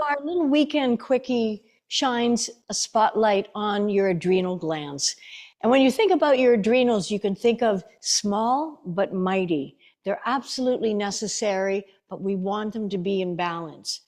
our little weekend quickie shines a spotlight on your adrenal glands. And when you think about your adrenals, you can think of small but mighty. They're absolutely necessary, but we want them to be in balance.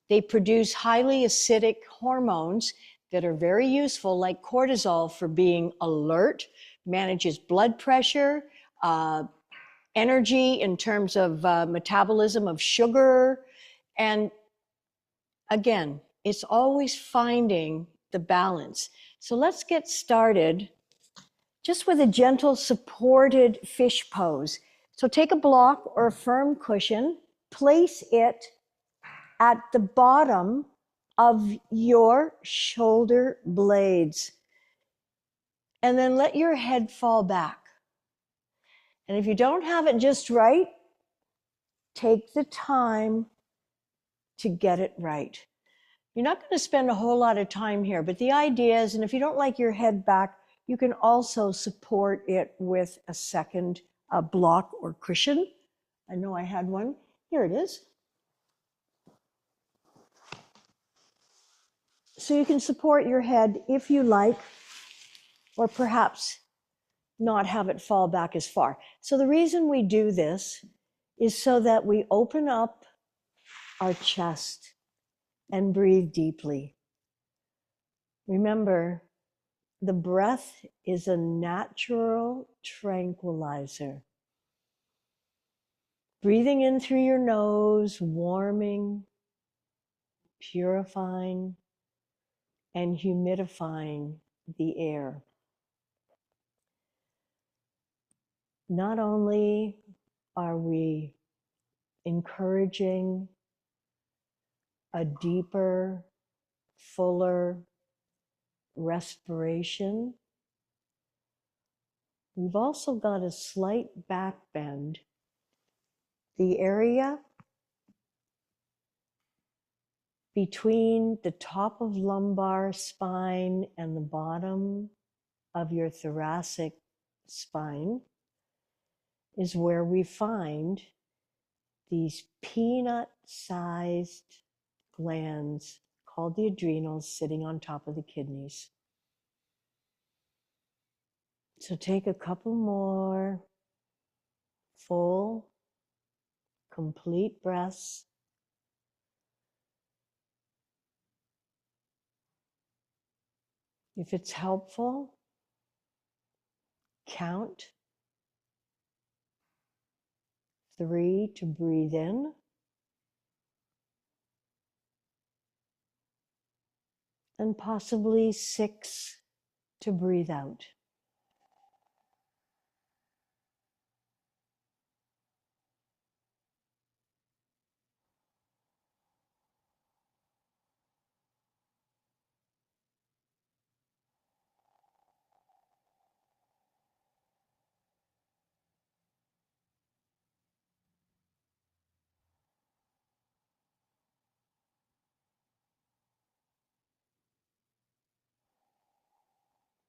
They produce highly acidic hormones that are very useful, like cortisol, for being alert, manages blood pressure, energy in terms of metabolism of sugar. And again, it's always finding the balance. So let's get started just with a gentle supported fish pose. So take a block or a firm cushion, place it at the bottom of your shoulder blades, and then let your head fall back. And if you don't have it just right, take the time to get it right. You're not going to spend a whole lot of time here, but the idea is, and if you don't like your head back, you can also support it with a second block or cushion. I know I had one. Here it is. So you can support your head if you like, or perhaps not have it fall back as far. So the reason we do this is so that we open up our chest and breathe deeply. Remember, the breath is a natural tranquilizer. Breathing in through your nose, warming, purifying, and humidifying the air. Not only are we encouraging a deeper, fuller respiration, we've also got a slight back bend. The area between the top of lumbar spine and the bottom of your thoracic spine is where we find these peanut-sized glands called the adrenals sitting on top of the kidneys. So take a couple more full, complete breaths. If it's helpful, count 3 to breathe in, and possibly 6 to breathe out.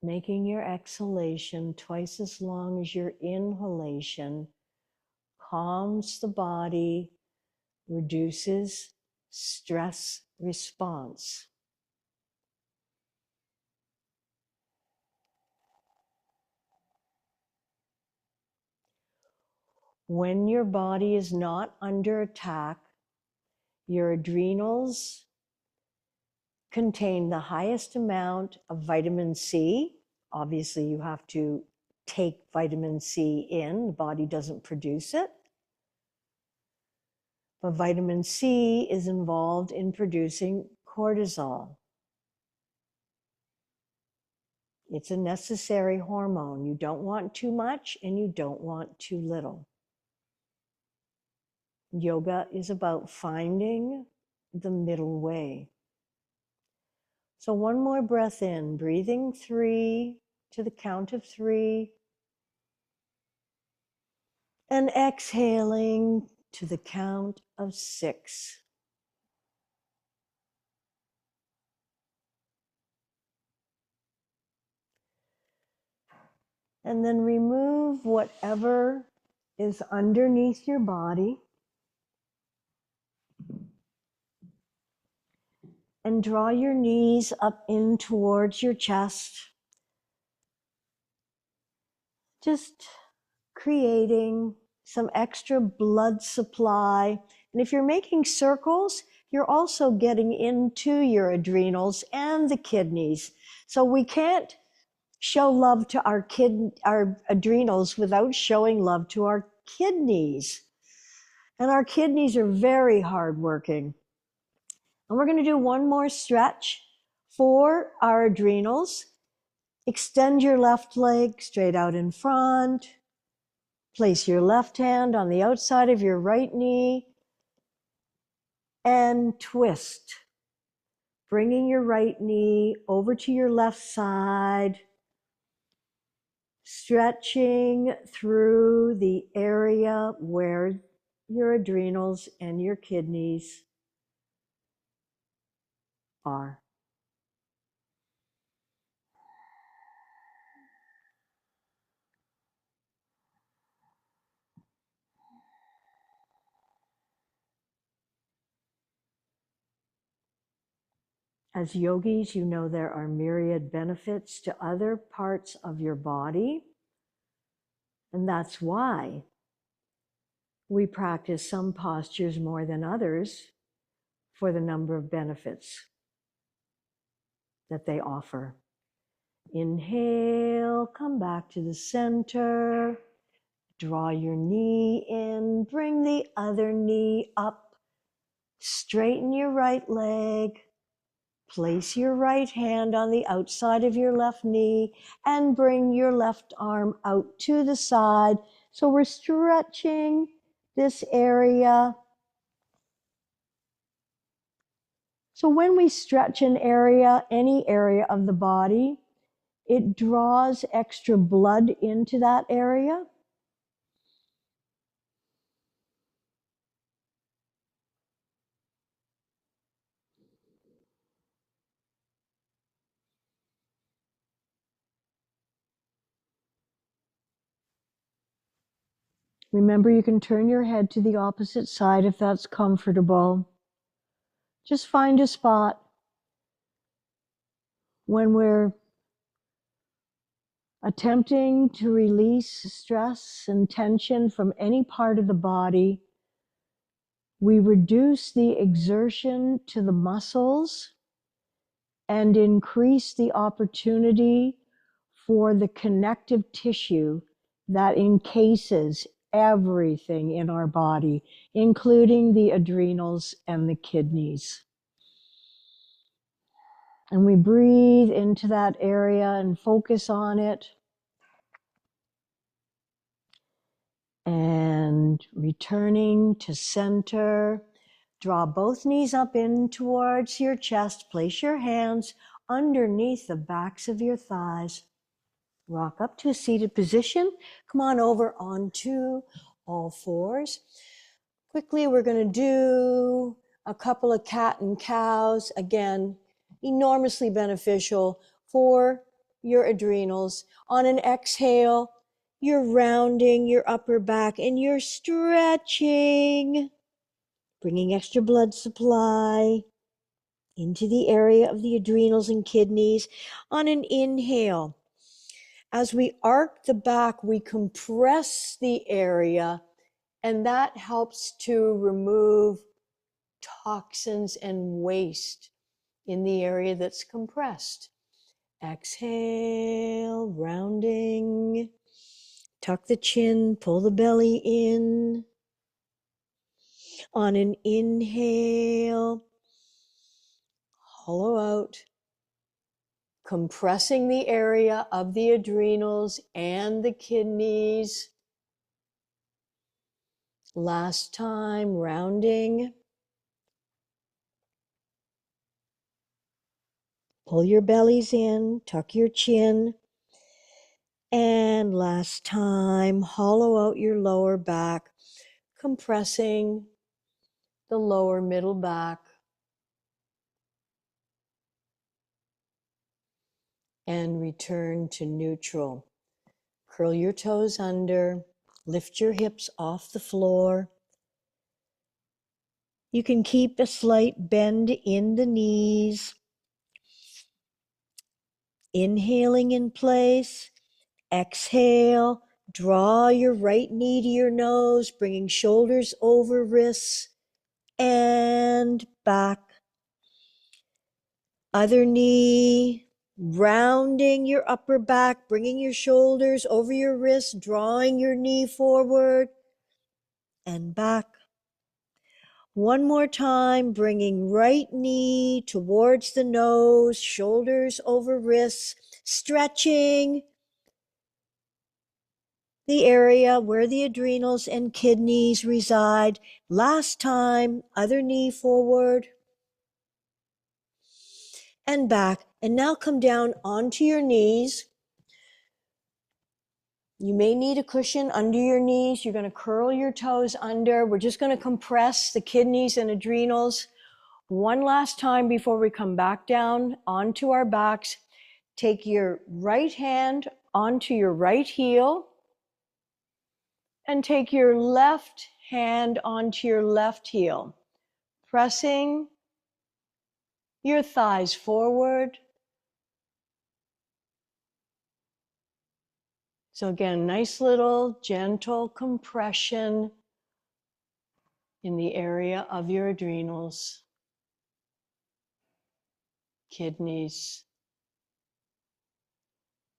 Making your exhalation twice as long as your inhalation calms the body, reduces stress response. When your body is not under attack, your adrenals contain the highest amount of vitamin C. Obviously, you have to take vitamin C in. The body doesn't produce it. But vitamin C is involved in producing cortisol. It's a necessary hormone. You don't want too much and you don't want too little. Yoga is about finding the middle way. So one more breath in, breathing 3 to the count of 3, and exhaling to the count of 6. And then remove whatever is underneath your body. And draw your knees up in towards your chest. Just creating some extra blood supply. And if you're making circles, you're also getting into your adrenals and the kidneys. So we can't show love to our adrenals without showing love to our kidneys. And our kidneys are very hardworking. And we're going to do one more stretch for our adrenals. Extend your left leg straight out in front. Place your left hand on the outside of your right knee and twist, bringing your right knee over to your left side, stretching through the area where your adrenals and your kidneys are. As yogis, you know there are myriad benefits to other parts of your body, and that's why we practice some postures more than others for the number of benefits that they offer. Inhale, come back to the center, draw your knee in, bring the other knee up, straighten your right leg, place your right hand on the outside of your left knee, and bring your left arm out to the side. So we're stretching this area. So when we stretch an area, any area of the body, it draws extra blood into that area. Remember, you can turn your head to the opposite side if that's comfortable. Just find a spot when we're attempting to release stress and tension from any part of the body. We reduce the exertion to the muscles and increase the opportunity for the connective tissue that encases everything in our body, including the adrenals and the kidneys. And we breathe into that area and focus on it. And returning to center, draw both knees up in towards your chest. Place your hands underneath the backs of your thighs. Rock up to a seated position. Come on over onto all fours. Quickly, we're going to do a couple of cat and cows. Again, enormously beneficial for your adrenals. On an exhale, you're rounding your upper back and you're stretching, bringing extra blood supply into the area of the adrenals and kidneys. On an inhale, as we arc the back, we compress the area, and that helps to remove toxins and waste in the area that's compressed. Exhale, rounding. Tuck the chin, pull the belly in. On an inhale, hollow out, compressing the area of the adrenals and the kidneys. Last time, rounding. Pull your bellies in, tuck your chin. And last time, hollow out your lower back, compressing the lower middle back. And return to neutral. Curl your toes under, lift your hips off the floor. You can keep a slight bend in the knees. Inhaling in place. Exhale. Draw your right knee to your nose, bringing shoulders over wrists and back. Other knee, rounding your upper back, bringing your shoulders over your wrists, drawing your knee forward and back. One more time, bringing right knee towards the nose, shoulders over wrists, stretching the area where the adrenals and kidneys reside. Last time, other knee forward and back. And now come down onto your knees. You may need a cushion under your knees. You're going to curl your toes under. We're just going to compress the kidneys and adrenals. One last time before we come back down onto our backs. Take your right hand onto your right heel and take your left hand onto your left heel, pressing your thighs forward. So again, nice little gentle compression in the area of your adrenals, kidneys.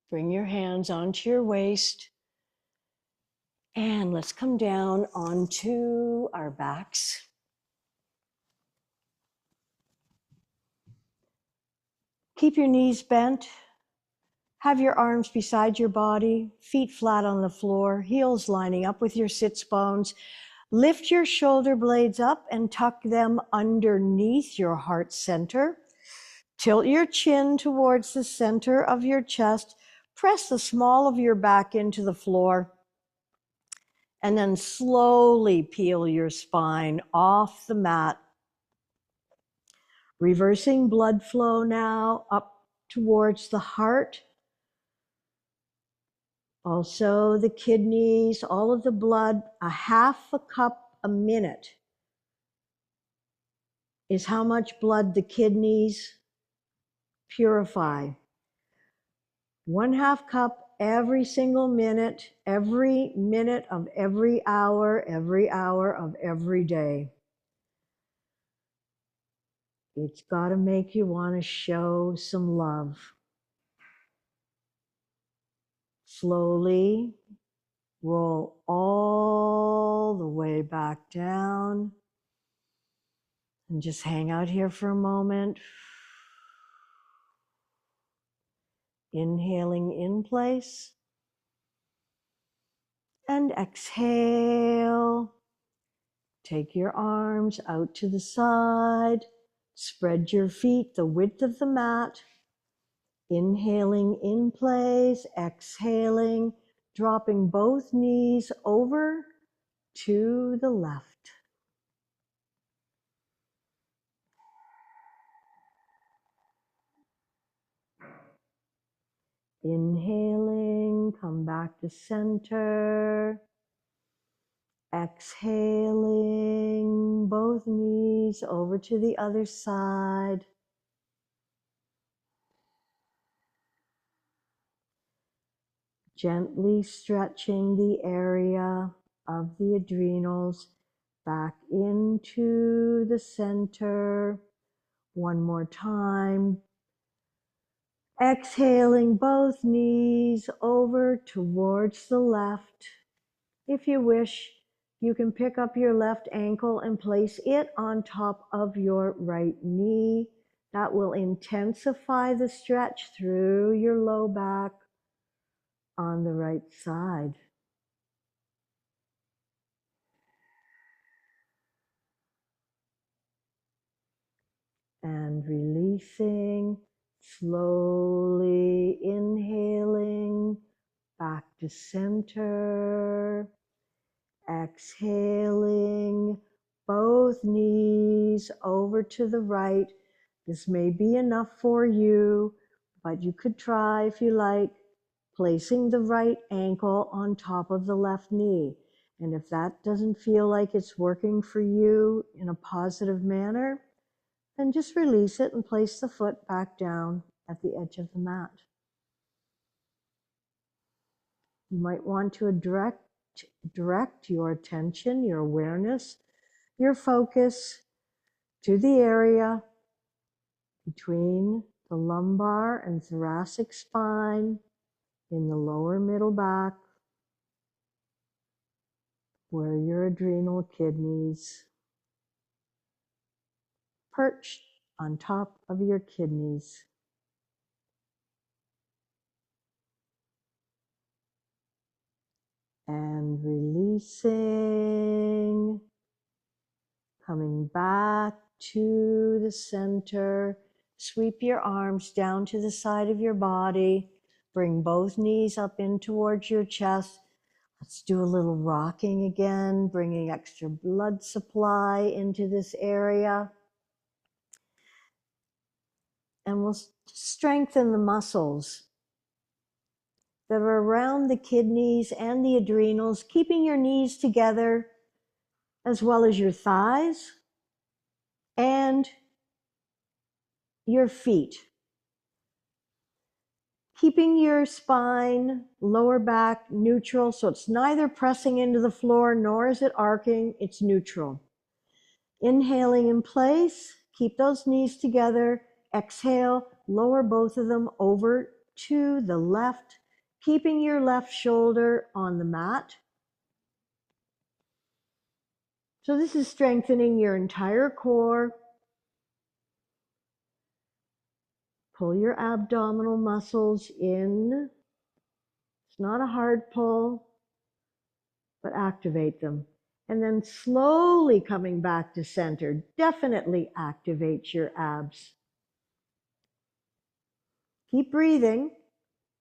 Bring your hands onto your waist. And let's come down onto our backs. Keep your knees bent. Have your arms beside your body, feet flat on the floor, heels lining up with your sits bones. Lift your shoulder blades up and tuck them underneath your heart center. Tilt your chin towards the center of your chest. Press the small of your back into the floor. And then slowly peel your spine off the mat. Reversing blood flow now up towards the heart. Also the kidneys, all of the blood, a half a cup a minute is how much blood the kidneys purify. 1/2 cup every single minute, every minute of every hour of every day. It's got to make you want to show some love. Slowly roll all the way back down and just hang out here for a moment. Inhaling in place and exhale. Take your arms out to the side. Spread your feet the width of the mat. Inhaling in place, exhaling, dropping both knees over to the left. Inhaling, come back to center. Exhaling, both knees over to the other side. Gently stretching the area of the adrenals back into the center. One more time. Exhaling both knees over towards the left. If you wish, you can pick up your left ankle and place it on top of your right knee. That will intensify the stretch through your low back on the right side. And releasing, slowly inhaling back to center. Exhaling, both knees over to the right. This may be enough for you, but you could try if you like, placing the right ankle on top of the left knee. And if that doesn't feel like it's working for you in a positive manner, then just release it and place the foot back down at the edge of the mat. You might want to direct your attention, your awareness, your focus to the area between the lumbar and thoracic spine in the lower middle back, where your adrenal kidneys perched on top of your kidneys. And releasing, coming back to the center. Sweep your arms down to the side of your body. Bring both knees up in towards your chest. Let's do a little rocking again, bringing extra blood supply into this area. And we'll strengthen the muscles that are around the kidneys and the adrenals, keeping your knees together as well as your thighs and your feet. Keeping your spine, lower back neutral, so it's neither pressing into the floor nor is it arcing, it's neutral. Inhaling in place, keep those knees together. Exhale, lower both of them over to the left, keeping your left shoulder on the mat. So this is strengthening your entire core. Pull your abdominal muscles in. It's not a hard pull, but activate them. And then slowly coming back to center, definitely activate your abs. Keep breathing,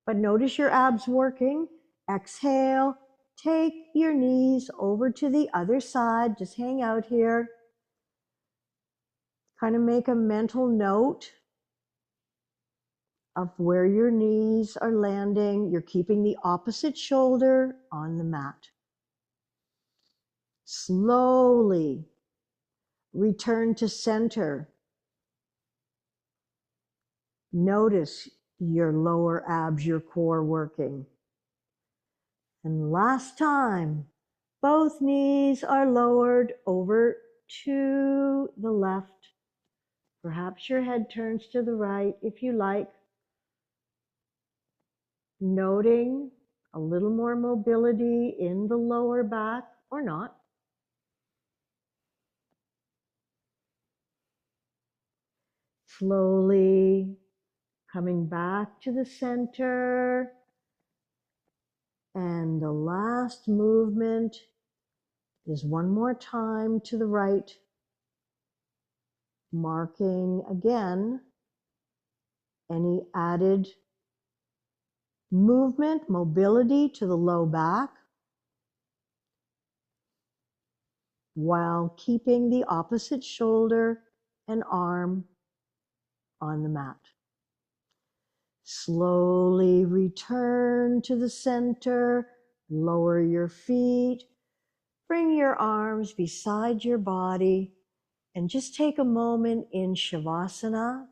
but notice your abs working. Exhale, take your knees over to the other side. Just hang out here. Kind of make a mental note of where your knees are landing. You're keeping the opposite shoulder on the mat. Slowly return to center. Notice your lower abs, your core working. And last time, both knees are lowered over to the left. Perhaps your head turns to the right if you like. Noting a little more mobility in the lower back or not. Slowly coming back to the center. And the last movement is one more time to the right, marking again any added movement, mobility to the low back, while keeping the opposite shoulder and arm on the mat. Slowly return to the center, lower your feet, bring your arms beside your body, and just take a moment in Shavasana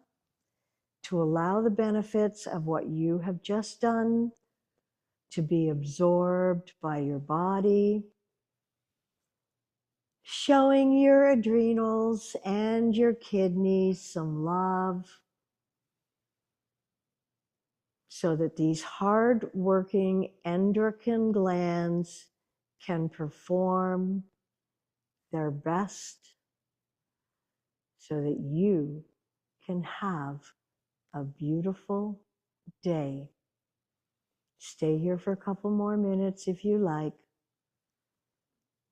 to allow the benefits of what you have just done to be absorbed by your body, showing your adrenals and your kidneys some love so that these hard-working endocrine glands can perform their best so that you can have a beautiful day. Stay here for a couple more minutes if you like.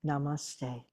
Namaste.